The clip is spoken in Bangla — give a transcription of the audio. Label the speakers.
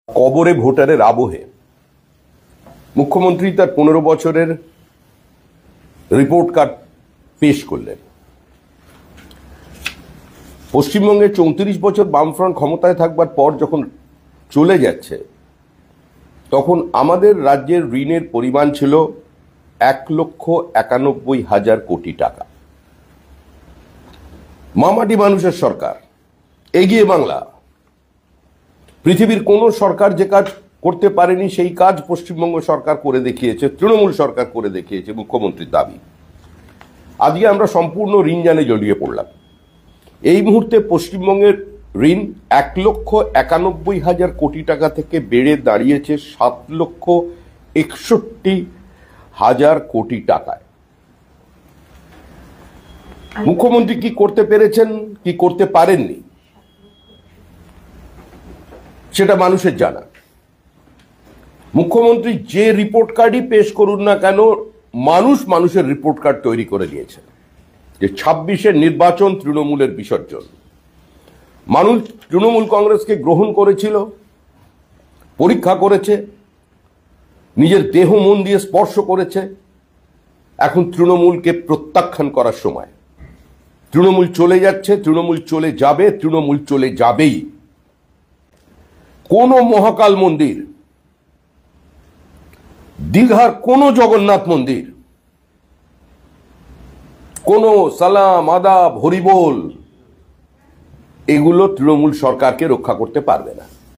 Speaker 1: কবরে ভোটারের আবহে মুখ্যমন্ত্রী তার 15 বছরের রিপোর্ট কার্ড পেশ করলেন। পশ্চিমবঙ্গে 34 বছর বামফ্রন্ট ক্ষমতায় থাকবার পর যখন চলে যাচ্ছে, তখন আমাদের রাজ্যের ঋণের পরিমাণ ছিল 1,91,000 কোটি টাকা। মামাটি মানুষের সরকার, এগিয়ে বাংলা। পৃথিবীর কোন সরকার যে কাজ করতে পারেনি সেই কাজ পশ্চিমবঙ্গ সরকার করে দেখিয়েছে, তৃণমূল সরকার করে দেখিয়েছে, মুখ্যমন্ত্রীর দাবি। আজকে আমরা সম্পূর্ণ ঋণ জানে জড়িয়ে পড়লাম। এই মুহূর্তে পশ্চিমবঙ্গের ঋণ 1,91,000 কোটি টাকা থেকে বেড়ে দাঁড়িয়েছে 7,61,000 কোটি টাকায়। মুখ্যমন্ত্রী কি করতে পেরেছেন, কি করতে পারেননি, সেটা মানুষের জানা। মুখ্যমন্ত্রী যে রিপোর্ট কার্ডই পেশ করুন না কেন, মানুষের রিপোর্ট কার্ড তৈরি করে নিয়েছে যে 26-এর নির্বাচন তৃণমূলের বিসর্জন। মানুষ তৃণমূল কংগ্রেসকে গ্রহণ করেছিল, পরীক্ষা করেছে, নিজের দেহ মন দিয়ে স্পর্শ করেছে। এখন তৃণমূলকে প্রত্যাখ্যান করার সময়। তৃণমূল চলে যাচ্ছে, তৃণমূল চলে যাবে, তৃণমূল চলে যাবেই। কোন মহাকাল মন্দির, দীঘার কোন জগন্নাথ মন্দির, কোন সালাম আদাব হরিবোল, এগুলো তৃণমূল সরকারকে রক্ষা করতে পারবে না।